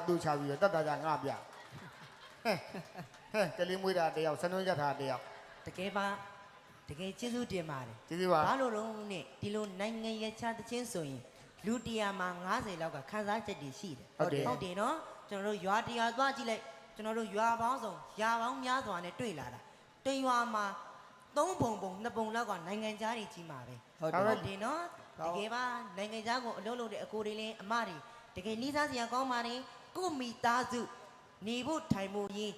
တူချပြီးတော့တတ်တာကြငါပြဟဲ့ကလေးမွေးတာတယောက်စနှုံးရထားတယောက် တကယ်ပါတကယ်ကျေးဇူးတင်ပါတယ် ကျေးဇူးပါ ဘာလို့လုံးနဲ့ဒီလိုနိုင်ငံရခြားတချင်းဆိုရင်လူ100မှာ90လောက်ကခန်းစားချက်တွေရှိတယ်ဟုတ်တယ်နော်ကျွန်တော်တို့ရွာ100သွားကြည့်လိုက်ကျွန်တော်တို့ရွာပေါင်းစုံရာပေါင်းများစွာနဲ့တွေ့လာတာတရွာမှာ3ပုံပုံ2ပုံလောက်ကနိုင်ငံသားတွေကြီးမှာပဲဟုတ်တယ်နော်တကယ်ပါနိုင်ငံသားကိုအလုပ်လုပ်တဲ့အကိုတွေလည်းအမတွေတကယ်နှီးစားစရာကောင်းပါတယ်ကိုမိသားစုနေဖို့ထိုင်ဖို့ရေး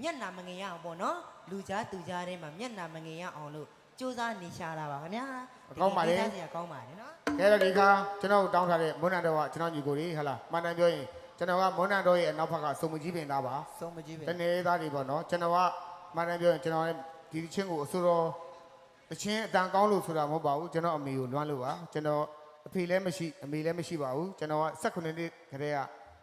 မျက်နှာမငယ်ရအောင်ပေါ့နော်လူကြားသူကြားထဲမှာမျက်နှာမငယ်ရအောင်လို့စူးစမ်းနေရှာတာပါခင်ဗျာကောင်းပါတယ်စရာကောင်းပါတယ်နော်ကဲတော့ဒီခါကျွန်တော်တောင်းထားတဲ့မွန်းနံတော်ကကျွန်တော်ညီကိုလေးဟလားမှန်တယ်ပြောရင်ကျွန်တော်ကမွန်းနံတော်ရဲ့အနောက်ဘက်ကစုံမကြီးပင်သားပါစုံမကြီးပင်တနေ့သားတွေပေါ့နော်ကျွန်တော်ကမှန်တယ်ပြောရင်ကျွန်တော်ဒီချင်းကိုအစိုးရတချင်းအတန်ကောင်းလို့ဆိုတာမဟုတ်ပါဘူးကျွန်တော်အမေကိုလွမ်းလို့ပါကျွန်တော်အဖေလည်းမရှိအမေလည်းမရှိပါဘူးကျွန်တော်က18နှစ်ခရဲက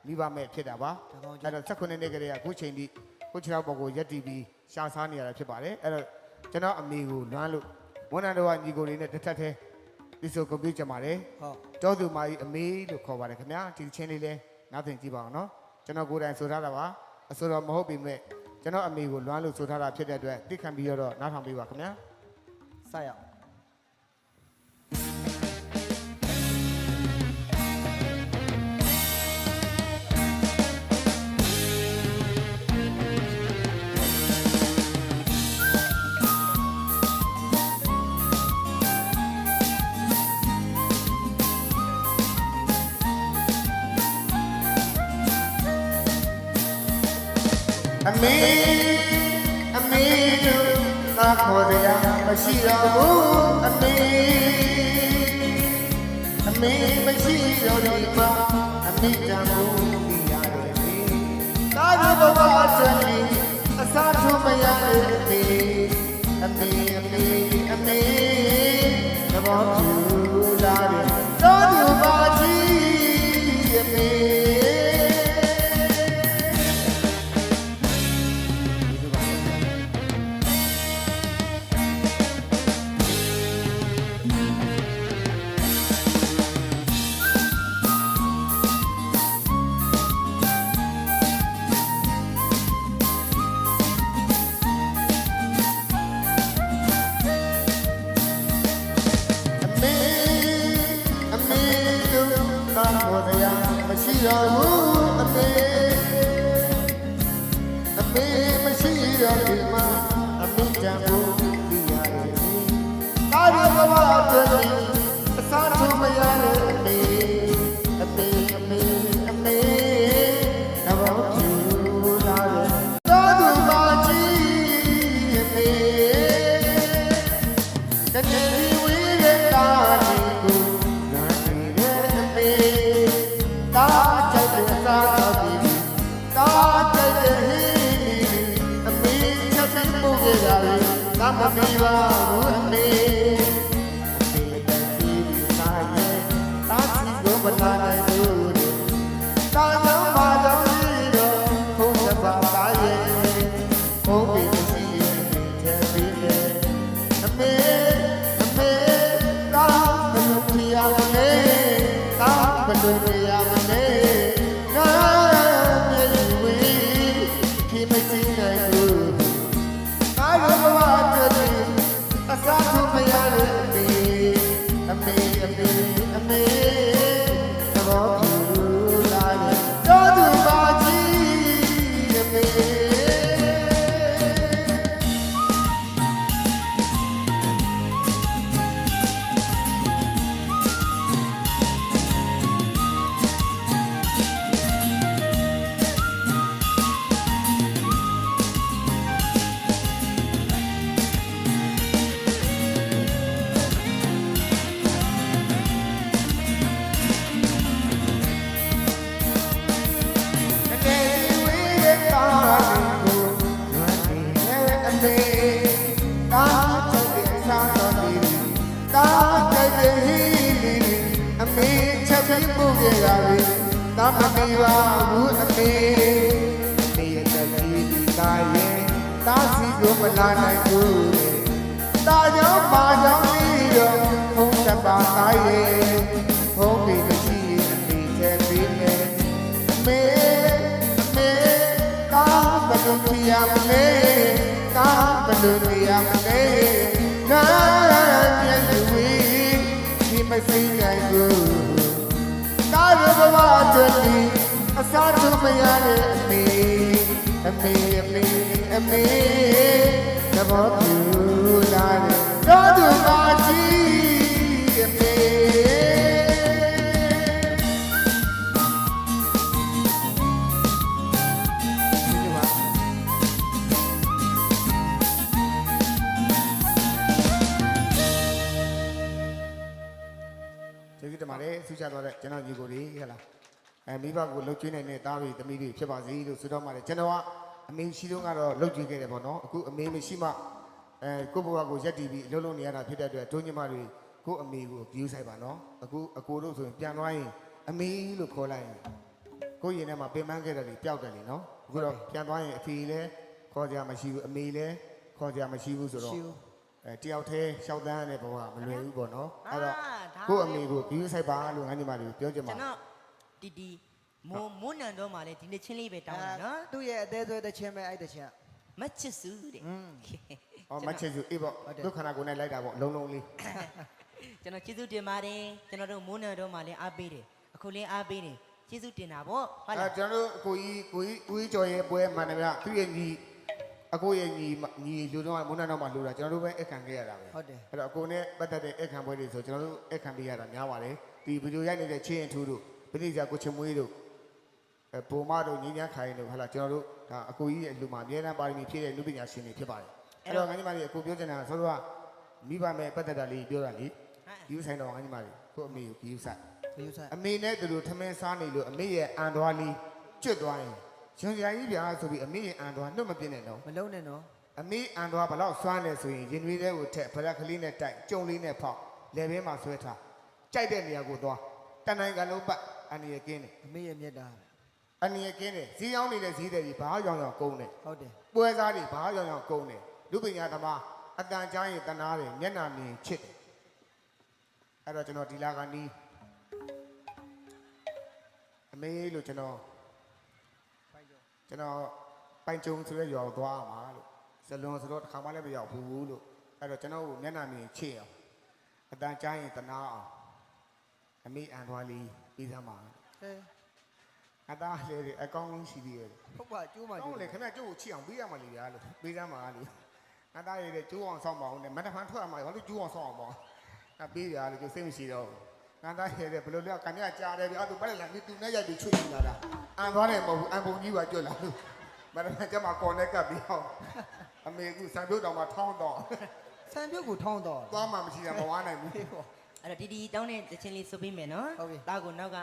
မိဘမဲ့ဖြစ်တာပါအဲ့တော့18နှစ်ခရဲကခုချိန်ထိခုခြေထောက်ပေါ်ကိုရက်တီးပြီးရှာစားနေရတာဖြစ်ပါတယ်အဲ့တော့ကျွန်တော်အမေကိုလွမ်းလို့ဝန်ထမ်းတော်ကညီကိုလေးနဲ့တစ်ထပ်သေးဒီဆိုကွန်ပျူတာမှာတယ်ဟုတ်တောသူမကြီးအမေလို့ခေါ်ပါတယ်ခင်ဗျာဒီချင်းလေးလဲနားသင်ကြည့်ပါအောင်နော်ကျွန်တော်ကိုယ်တိုင်ဆိုထားတာပါအဆိုတော်မဟုတ်ပေမဲ့ကျွန်တော်အမေကိုလွမ်းလို့ဆိုထားတာဖြစ်တဲ့အတွက်သိခံပြီးတော့နားထောင်ပေးပါခင်ဗျာစရအောင်အမေတို့သာခေါ်ရမရှိတော့ဘူးအမေမရှိတော့ဒီမှာအမေတန်ဖို့ပြီးရတယ်ကားဘဝစနေအစားထိုးမရတဲ့အမေသဘောကျလာတယ်တော်သူပါကြီးအမေမရှိတော့ဘူးအမေမရှိတော့ဒီမှာအမေတန်ဖို့ပြီးရတယ်ကားဘဝအတွက်အစားထိုးမရတဲ့အမေသဘောကျလာတယ်တော်သူပါကြီးအမေတကယ်ဝေးတဲ့တာတွေကိုနားနေတဲ့အမေတာကြိုက်တဲ့စားတော်ဒီတာကြိုက်တဲ့ဟင်းအမေချက်ပြီးပို့ခဲ့တာလေသာမမီပါဘူးအမေတန်ပြီးစားရဲ့တာစီကိုမလာနိုင်ဘူးတာကြောင့်ပါတော့ပြီးတော့ဘုန်းတော်ပါရဲ့ဘုန်းကြီးမရှိရဲ့တဲ့ပြီးရဲ့အမေတာဘယ်လိုပြရမလဲတာဘယ်လိုပြရမလဲသာမမီပါဘူးအမေရဲ့တတိဒီကာရဲ့တာစီကိုမလာနိုင်ဘူးတာကြောင့်ပါကြောင့်ပြီးတော့ဘုံတပါသားရဲ့ဘုံပြီးမရှိအမေချက်ပြီးမယ်အမေ ရမလဲကားဘယ်လိုနေရမလဲနာပြန်ဝေးဒီမစိမ့်နိုင်ဘူးကားရဘဝအတွက်ဒီအစားတို့မရတဲ့အမေအမေအမေအမေသဘောတူလာတယ်တော့သူပါကြည့်အမေကျေးဇူးတင်ပါတယ်ဆူချသွားတဲ့ကျွန်တော်ညီကိုလေးဟဲ့လားမိဘကိုလှုပ်ကျွေးနိုင်တဲ့သားတွေသမီးတွေဖြစ်ပါစေလို့ဆုတောင်းပါတယ်ကျွန်တော်ကအမေရှိတော့ကတော့လှုပ်ကျွေးခဲ့တယ်ပေါ့နော်အခုအမေမရှိမှကိုယ့်ဘဝကိုရက်တည်ပြီးလှုပ်လို့နေရတာဖြစ်တဲ့အတွက်ဒုညမတွေကိုယ့်အမေကိုဂရုစိုက်ပါနော်အခုအကိုတို့ဆိုရင်ပြန်သွားရင်အမေလို့ခေါ်လိုက်ရင်ကိုယ့်ရင်ထဲမှာပင်ပန်းခဲ့တယ်လေပျောက်တယ်လေနော်အခုတော့ပြန်သွားရင်အဖေလည်းခေါ်ကြမရှိဘူးအမေလည်းခေါ်ကြမရှိဘူးဆိုတော့တယောက်တည်းရှောက်တန်းရတဲ့ဘဝမလွယ်ဘူးပေါ့နော်အဲ့တော့ကိုယ့်အမေကိုဂရုစိုက်ပါလို့ငါညီမတွေကိုပြောချင်ပါကျွန်တော်တီမွန်းနံတော့မှလည်းဒီနေ့ချင်းလေးပဲတောင်းတယ်နော် သူ့ရဲ့အသေးဆွဲတဲ့ချင်းပဲအဲ့တဲ့ချင်း မချစ်စုတဲ့ အော်မချစ်စုအေးပေါ့ဒုက္ခနာကိုနဲ့လိုက်တာပေါ့အလုံးလုံးလေး ကျွန်တော်ကျေးဇူးတင်ပါတယ်ကျွန်တော်တို့မွန်းနံတော့မှလည်းအားပေးတယ်အခုလည်းအားပေးတယ်ကျေးဇူးတင်တာပေါ့ဟုတ်လားကျွန်တော်တို့ကိုကြီးကျော်ရဲ့ပွဲမှန်တယ်ဗျသူ့ရဲ့ညီအကိုရဲ့ညီလူတော့မွန်းနံတော့မှလူတာကျွန်တော်တို့ပဲအခန့်ခဲ့ရတာပဲဟုတ်တယ်အဲ့တော့အကိုနဲ့ပတ်သက်တဲ့အခန့်ပွဲတွေဆိုကျွန်တော်တို့အခန့်ပေးရတာများပါတယ်ဒီဗီဒီယိုရိုက်နေတဲ့ချင်းရင်ထူးတို့ပဋိဇာကိုချင်မွေးတို့ပုံမတို့ညီညာခိုင်တို့ဟာလာကျွန်တော်တို့ဒါအကိုကြီးရဲ့အလူမှာအများအားပါရမီဖြည့်တဲ့လူပညာရှင်တွေဖြစ်ပါတယ်အဲ့တော့ငါညီမလေးအကိုပြောချင်တာဆိုတော့မိဘမဲ့ပတ်သက်တာလေးပြောတာလေယူဆိုင်တော့ငါညီမလေးကိုအမေကိုယူဆိုင်အမေနဲ့တူတူထမင်းစားနေလို့အမေရဲ့အန်သွားလေးကျွတ်သွားရင်ရှင်စရာကြီးပြားဆိုပြီးအမေရဲ့အန်သွားနှုတ်မပြင်းနဲ့တော့မလုံးနဲ့နော်အမေအန်သွားဘလောက်စွမ်းနေဆိုရင်ရင်နွေးတဲ့ကိုထက်ဖရက်ကလေးနဲ့တိုက်ကြုံလေးနဲ့ဖောက်လေဘင်းမှာဆွဲထားကြိုက်တဲ့နေရာကိုသွားတန်တိုင်းကလုံးပတ်အန်ရကင်းတယ်အမေရဲ့မြတ်တာအန်ရကင်းတယ်ဈေးရောက်နေတဲ့ဈေးတွေဘာကြောင်ကုန်းတယ်ဟုတ်တယ်ပွဲစားတွေဘာကြောင်ကုန်းတယ်လူပညာသမားအတန်ကြားရင်တနာတယ်မျက်နာမြင်ချစ်တယ်အဲ့တော့ကျွန်တော်ဒီလာကနီးအမေလို့ကျွန်တော်ပိုင်ကြုံဆိုရဲရွာကိုသွားမှာလို့ဇလွန်ဆိုတော့တစ်ခါမှလည်းမရောက်ဘူးလို့အဲ့တော့ကျွန်တော်ကိုမျက်နာမြင်ချစ်အောင်အတန်ကြားရင်တနာအောင်အမေအန်သွားလေးပြီးသမှာအသားလေအကောင်းဆုံးရှိသေးတယ်ဟုတ်ပါကျိုးမှာဟုတ်လေခင်ဗျကျိုးကိုချစ်အောင်ပေးရမှာလေဗျာလို့ပေးစမ်းပါလို့အသားရည်ကျိုးအောင်ဆောက်ပါအောင်နဲ့မတဖန်ထွက်ရမှာဘာလို့ကျိုးအောင်ဆောက်အောင်ပေါ့ပေးရလို့ကျိုးစိတ်မရှိတော့ငါသားရည်ဘယ်လိုလဲကံမြကြားတယ်ဗျာသူဘာလဲလာသူနဲ့ရိုက်ပြီးချွေနေတာဒါအန်သွားတယ်မဟုတ်ဘူးအန်ပုံကြီးပါကြွလာလို့မတဖန်ကျမကော်နဲ့ကပ်ပြီးအောင်အမေကစံပြုတ်တော်မှာထောင်းတော့စံပြုတ်ကိုထောင်းတော့သွားမှမရှိတာမဝါနိုင်ဘူးအဲ့တော့ဒီတောင်းတဲ့တခြင်းလေးဆိုပေးမယ်နော်တာကိုနောက်က